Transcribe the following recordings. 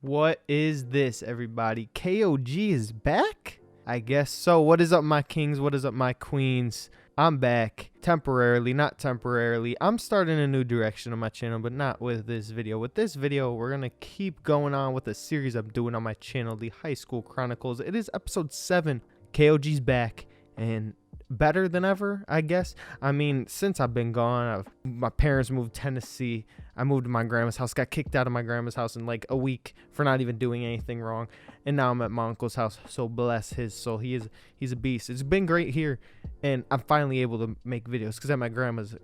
What is this, everybody? KOG is back? I guess so. What is up, my kings? What is up, my queens? I'm back. Temporarily, not temporarily. I'm starting a new direction on my channel, but not with this video. With this video, we're going to keep going on with a series I'm doing on my channel, the High School Chronicles. It is episode 7. KOG's back, and better than ever, I guess. I mean, since I've been gone, my parents moved to Tennessee. I moved to my grandma's house, got kicked out of my grandma's house in like a week for not even doing anything wrong. And now I'm at my uncle's house, so bless his soul. He's a beast. It's been great here, and I'm finally able to make videos, because at my grandma's,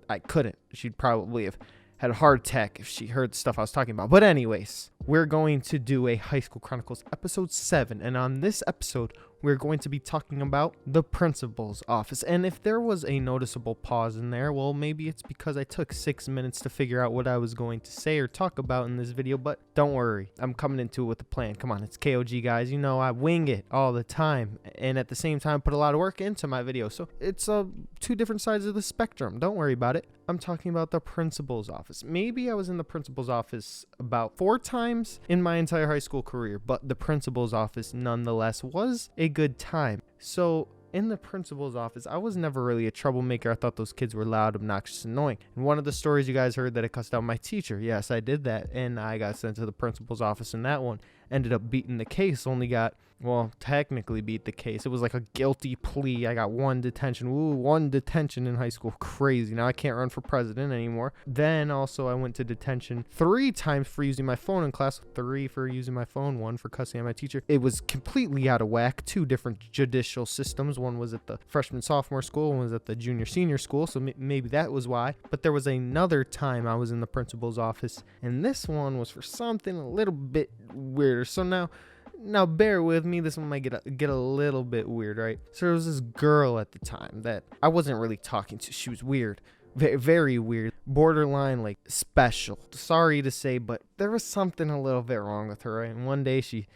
I couldn't. She'd probably have had a heart attack if she heard the stuff I was talking about. But anyways, we're going to do a High School Chronicles episode 7, and on this episode, we're going to be talking about the principal's office. And if there was a noticeable pause in there, well, maybe it's because I took 6 minutes to figure out what I was going to say or talk about in this video. But don't worry, I'm coming into it with a plan. Come on, it's KOG, guys. You know I wing it all the time, and at the same time put a lot of work into my video. So it's two different sides of the spectrum. Don't worry about it. I'm talking about the principal's office. Maybe I was in the principal's office about 4 times in my entire high school career, but the principal's office nonetheless was a good time. So in the principal's office, I was never really a troublemaker. I thought those kids were loud, obnoxious, annoying. And one of the stories you guys heard that I cussed out my teacher. Yes, I did that, and I got sent to the principal's office in that one. Ended up beating the case, only got, well, technically beat the case. It was like a guilty plea. I got 1 detention. Ooh, 1 detention in high school. Crazy. Now I can't run for president anymore. Then also I went to detention 3 times for using my phone in class. 3 for using my phone, 1 for cussing at my teacher. It was completely out of whack. 2 different judicial systems. One was at the freshman sophomore school, one was at the junior senior school, so maybe that was why. But there was another time I was in the principal's office, and this one was for something a little bit weirder. So now bear with me, this one might get a little bit weird, right? So there was this girl at the time that I wasn't really talking to. She was weird. Very, very weird. Borderline, like, special. Sorry to say, but there was something a little bit wrong with her, right? And one day she's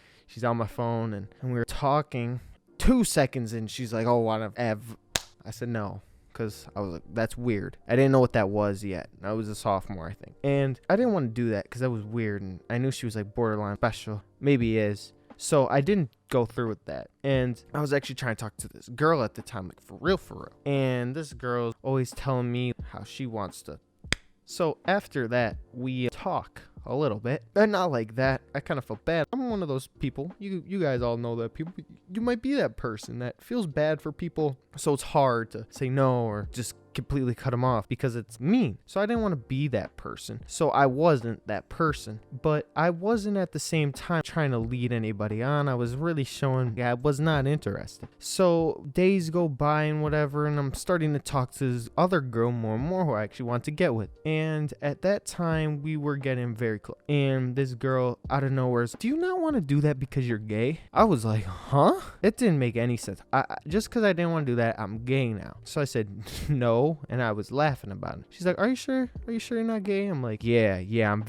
on my phone, and we were talking. 2 seconds in, she's like, oh, what have... I said no, because I was like, that's weird. I didn't know what that was yet. I was a sophomore, I think. And I didn't want to do that because that was weird, and I knew she was like borderline special. Maybe is. So I didn't go through with that. And I was actually trying to talk to this girl at the time, like for real. And this girl's always telling me how she wants to. So after that, we talk a little bit, but not like that. I kind of felt bad. I'm one of those people. You guys all know that people. You might be that person that feels bad for people, so it's hard to say no or just completely cut them off because it's mean. So I didn't want to be that person. So I wasn't that person, but I wasn't at the same time trying to lead anybody on. I was really showing I was not interested. So days go by and whatever, and I'm starting to talk to this other girl more and more who I actually want to get with. And at that time, we were getting very close. And this girl out of nowhere is, do you not want to do that because you're gay? I was like, huh? It didn't make any sense. Just because I didn't want to do that, I'm gay now. So I said, no. And I was laughing about it. She's like, are you sure you're not gay? I'm like, yeah, I'm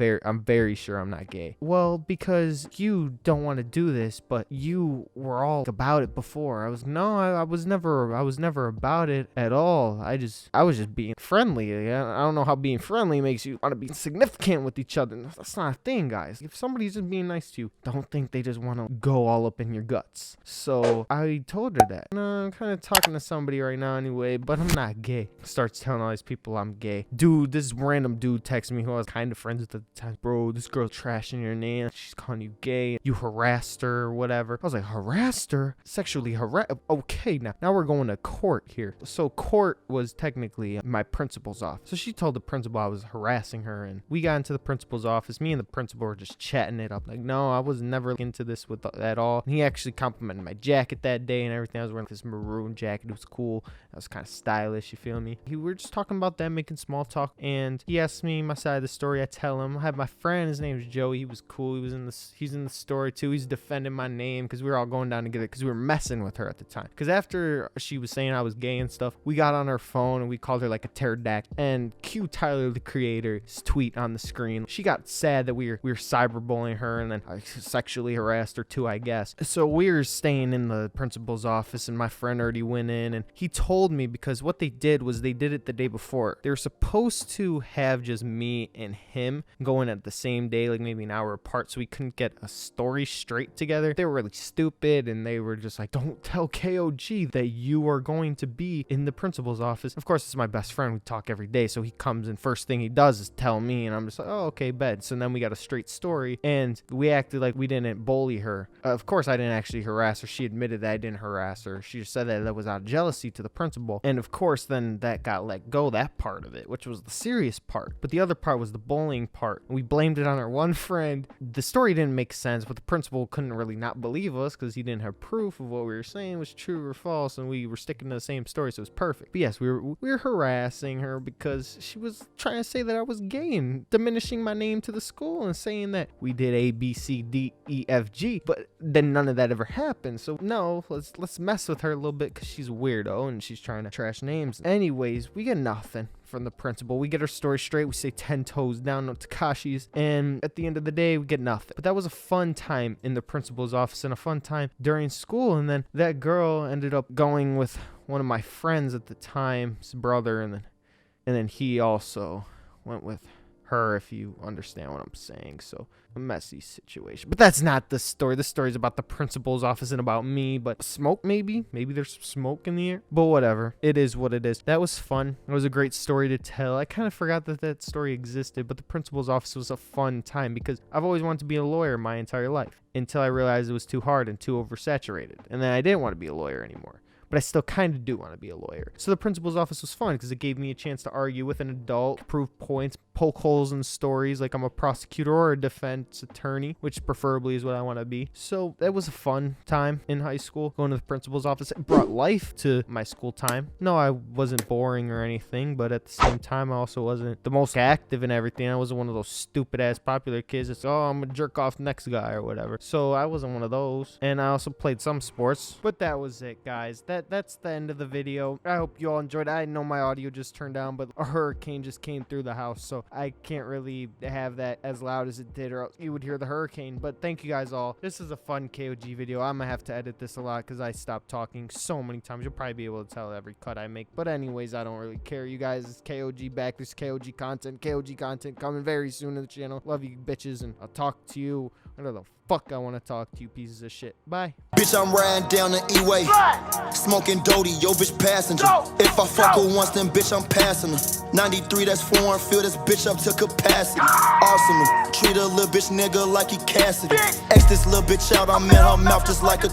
very sure I'm not gay. Well, because you don't want to do this, but you were all about it before. I was never about it at all. I was just being friendly. I don't know how being friendly makes you want to be significant with each other. That's not a thing, guys. If somebody's just being nice to you, don't think they just want to go all up in your guts. So I told her that. No, I'm kind of talking to somebody right now anyway, but I'm not gay. Starts telling all these people I'm gay. Dude, this random dude texted me who I was kind of friends with at the time. Bro, this girl's trashing your name. She's calling you gay. You harassed her or whatever. I was like, harassed her? Sexually harassed? Okay, now we're going to court here. So court was technically my principal's office. So she told the principal I was harassing her, and we got into the principal's office. Me and the principal were just chatting it up. Like, no, I was never into this at all. And he actually complimented my jacket that day and everything. I was wearing this maroon jacket. It was cool. I was kind of stylish, you feel me? We were just talking about that, making small talk, and he asked me my side of the story. I tell him. I have my friend, his name is Joey. He was cool. He's in the story too. He's defending my name because we were all going down together because we were messing with her at the time. Because after she was saying I was gay and stuff, we got on her phone and we called her like a pterodactyl. And cue Tyler, the creator's tweet on the screen. She got sad that we were cyberbullying her, and then I sexually harassed her too, I guess. So we were staying in the principal's office, and my friend already went in, and he told me because what they did was was they did it the day before. They were supposed to have just me and him going at the same day, like maybe an hour apart, so we couldn't get a story straight together. They were really stupid, and they were just like, don't tell KOG that you are going to be in the principal's office. Of course, it's my best friend. We talk every day, so he comes and first thing he does is tell me, and I'm just like, oh, okay, bed. So then we got a straight story, and we acted like we didn't bully her. Of course, I didn't actually harass her. She admitted that I didn't harass her. She just said that was out of jealousy to the principal. And of course, then that got let go, that part of it, which was the serious part. But the other part was the bullying part. We blamed it on our one friend. The story didn't make sense, but the principal couldn't really not believe us because he didn't have proof of what we were saying was true or false, and we were sticking to the same story, so it was perfect. But yes, we were harassing her because she was trying to say that I was gay and diminishing my name to the school and saying that we did A, B, C, D, E, F, G, but then none of that ever happened. So no, let's mess with her a little bit because she's a weirdo and she's trying to trash names. Anyways, we get nothing from the principal. We get our story straight. We say 10 toes down, no Takashi's, and at the end of the day, we get nothing. But that was a fun time in the principal's office and a fun time during school. And then that girl ended up going with one of my friends at the time, his brother, and then he also went with her, if you understand what I'm saying. So a messy situation, but that's not the story. The story is about the principal's office and about me. But smoke, maybe there's some smoke in the air, but whatever, it is what it is. That was fun. It was a great story to tell. I kind of forgot that story existed, but the principal's office was a fun time because I've always wanted to be a lawyer my entire life until I realized it was too hard and too oversaturated, and then I didn't want to be a lawyer anymore. But I still kind of do want to be a lawyer. So the principal's office was fun because it gave me a chance to argue with an adult, prove points, poke holes in stories like I'm a prosecutor or a defense attorney, which preferably is what I want to be. So that was a fun time in high school, going to the principal's office. It brought life to my school time. No, I wasn't boring or anything, but at the same time, I also wasn't the most active and everything. I wasn't one of those stupid-ass popular kids that's, oh, I'm a jerk-off next guy or whatever. So I wasn't one of those. And I also played some sports. But that was it, guys. That's the end of the video. I hope you all enjoyed it. I know my audio just turned down, but a hurricane just came through the house, so I can't really have that as loud as it did, or else you would hear the hurricane. But thank you guys all. This is a fun KOG video. I'm gonna have to edit this a lot because I stopped talking so many times. You'll probably be able to tell every cut I make. But anyways, I don't really care. You guys, it's KOG back. There's KOG content coming very soon to the channel. Love you bitches, and I'll talk to you whenever the fuck I want to talk to you pieces of shit. Bye. Bitch, I'm riding down the E-way, smoking Doty, yo bitch passenger. If I fuck her once, then bitch I'm passing her. 93, that's foreign, fill this bitch up to capacity. Awesome, treat a little bitch nigga like he Cassidy. X this little bitch out, I'm in her mouth just like a